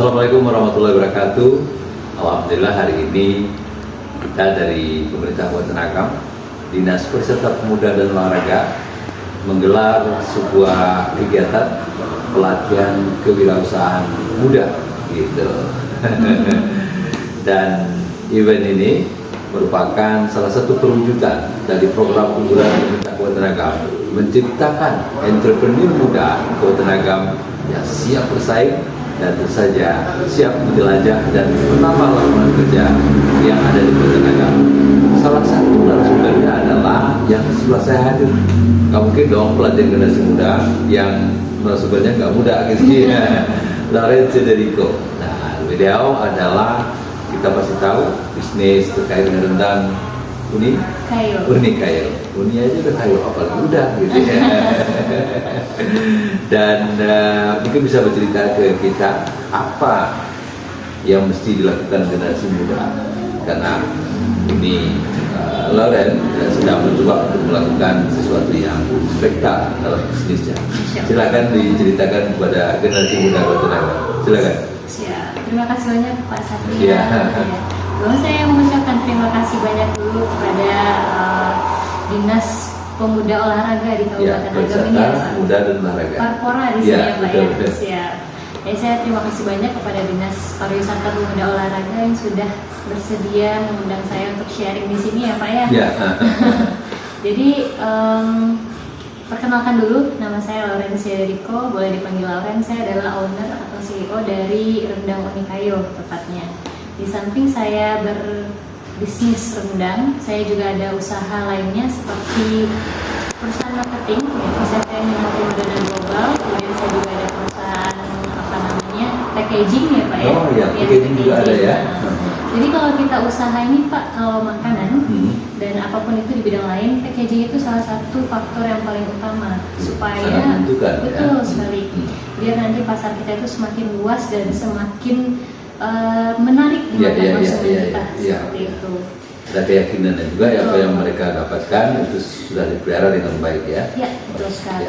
Assalamualaikum warahmatullahi wabarakatuh. Alhamdulillah hari ini kita dari pemerintah Kabupaten Agam, Dinas Pariwisata Pemuda dan Olahraga menggelar sebuah kegiatan pelatihan kewirausahaan muda gitu. Dan event ini merupakan salah satu perwujudan dari program unggulan pemerintah Kabupaten Agam menciptakan entrepreneur muda Kabupaten Agam yang siap bersaing dan tentu saja siap menjelajah dan menambah lapangan kerja yang ada di Kabupaten Agam. Salah satu narasumbernya adalah yang sebelah saya hadir. Nggak mungkin dong pelatihan generasi muda yang narasumbernya nggak muda gitu ya. Lorenz Federico. Nah, beliau adalah, kita pasti tahu, bisnis terkait dengan rendang uni kayu. Uni aja udah kayu, apalagi udah gitu ya. Dan mungkin bisa bercerita ke kita apa yang mesti dilakukan generasi muda, karena ini Loren sedang mencoba untuk melakukan sesuatu yang spektakuler dalam bisnisnya. Silakan diceritakan kepada generasi muda Kabupaten Agam. Silakan. Terima kasih banyak Pak Satria. Lalu saya mengucapkan terima kasih banyak dulu kepada Dinas Pemuda Olahraga di Kabupaten Agam ini. Pemuda dan Olahraga. Parpora di sini ya Pak ya. Siap. Ya, saya terima kasih banyak kepada Dinas Pariwisata Pemuda Olahraga yang sudah bersedia mengundang saya untuk sharing di sini ya Pak ya. Jadi perkenalkan dulu, nama saya Lorenz Federico, boleh dipanggil Lorenz. Saya adalah owner atau CEO dari Rendang Uni Kayu tepatnya. Di samping saya berbisnis rendang, saya juga ada usaha lainnya seperti perusahaan marketing, yaitu saya yang Pemuda dan Global. Kemudian saya juga ada perusahaan packaging ya Pak ya. Oh iya, packaging juga ada ya. Jadi kalau kita usaha ini Pak, kalau makanan dan apapun itu di bidang lain, packaging itu salah satu faktor yang paling utama supaya betul sekali biar nanti pasar kita itu semakin luas dan semakin menarik di mata konsumen kita seperti itu. Ada keyakinan juga ya apa yang mereka dapatkan itu sudah dipelihara dengan baik ya. Ya, betul sekali.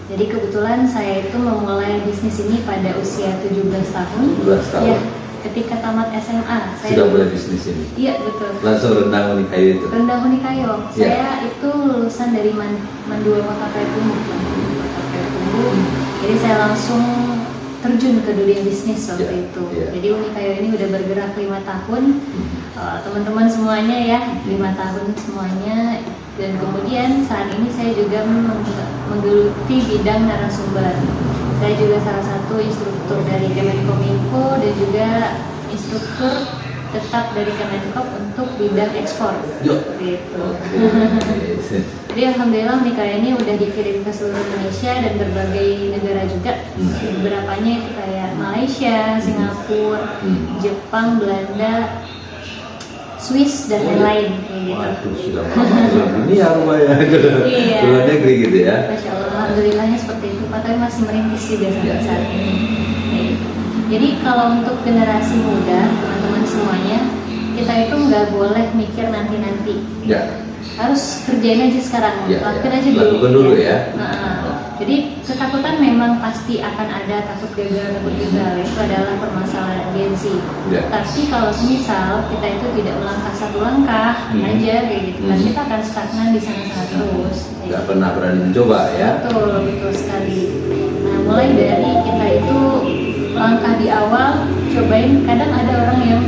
Jadi kebetulan saya itu memulai bisnis ini pada usia 17 tahun. 17 tahun. Ya, ketika tamat SMA. Saya sudah mulai bisnis ini. Iya, betul. Langsung Rendang Uni Kayu itu. Rendang Uni Kayu. Saya itu lulusan dari Mandua Kota Payakumbuh. Jadi saya langsung terjun ke dunia bisnis waktu itu. Jadi Uni Kayu ini udah bergerak 5 tahun. Teman-teman semuanya ya 5 tahun semuanya, dan kemudian saat ini saya juga menggeluti bidang narasumber. Saya juga salah satu instruktur dari Kemenkominfo dan juga instruktur tetap dari Kemenkop untuk bidang ekspor. Gitu. Jadi alhamdulillah Uni Kayu ini udah dikirim ke seluruh Indonesia dan berbagai negara juga. Beberapanya itu kayak Malaysia, Singapura, Jepang, Belanda, Swiss dan lain-lain gitu. Waduh, sudah ini ya rumahnya luar negeri gitu ya. Masya Allah, alhamdulillahnya seperti itu Pak, tapi masih merintis juga sampai saat ini. Jadi kalau untuk generasi muda, teman-teman semuanya, kita itu nggak boleh mikir nanti-nanti. Harus kerjain aja sekarang, lakukan aja dulu. Lakukan dulu ya. Jadi ketakutan memang pasti akan ada, takut gagal, itu adalah permasalahan gengsi. Tapi kalau semisal kita itu tidak melangkah satu langkah aja kayak gitu kan, kita akan stagnan di sana-sana terus. Nggak pernah berani mencoba ya. Betul sekali. Nah, mulai dari kita itu langkah di awal, cobain. Kadang ada orang yang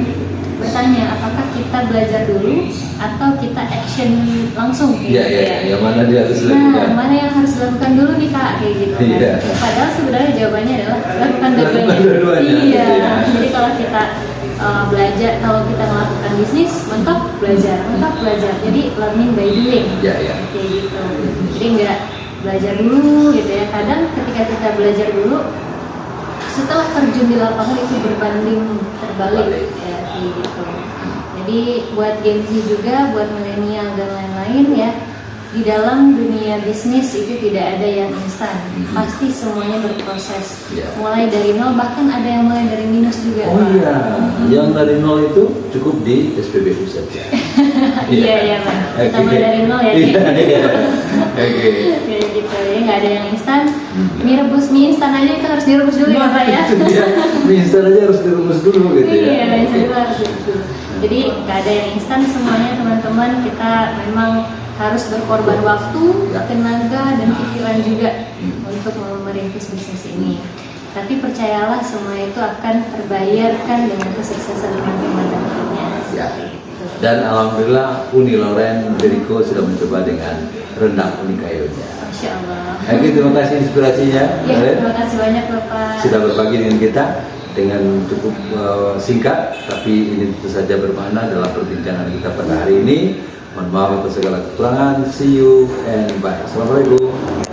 bertanya apakah kita belajar dulu atau kita action langsung yang mana dia harus lakukan. Nah, mana yang harus dilakukan dulu nih Kak kayak gitu kan. Padahal sebenarnya jawabannya adalah lakukan dua-duanya. Jadi kalau kita belajar, kalau kita melakukan bisnis, mentok belajar. Jadi learning by doing. Kayak gitu. Jadi nggak belajar dulu gitu ya. Kadang ketika kita belajar dulu, setelah terjun di lapangan itu berbanding terbalik ya kayak gitu. Jadi buat Gen Z juga, buat milenial dan lain-lain ya, di dalam dunia bisnis itu tidak ada yang instan. Pasti semuanya berproses. Mulai dari nol, bahkan ada yang mulai dari minus juga. Oh iya, yang dari nol itu cukup di SPBU saja. Iya Pak. Kita mulai dari nol ya. Kayak gitu. Ya nggak ada yang instan. Mie rebus mie instan aja itu harus direbus dulu ya Pak ya. Iya, mie instan aja harus direbus dulu gitu ya. Iya, mie instan harus direbus dulu. Jadi nggak ada yang instan semuanya teman-teman. Kita memang harus berkorban waktu, tenaga dan pikiran juga untuk merintis bisnis ini. Tapi percayalah semua itu akan terbayarkan dengan kesuksesan teman-teman nantinya. Ya. Dan alhamdulillah Uni Loren Jericho sudah mencoba dengan rendang uni kayunya. Masya Allah. Oke, terima kasih inspirasinya. Ya, terima kasih banyak Bapak. Sudah berbagi dengan kita dengan cukup singkat, tapi ini tentu saja bermakna dalam perbincangan kita pada hari ini. Mohon maaf atas segala kekurangan. See you and bye. Assalamualaikum.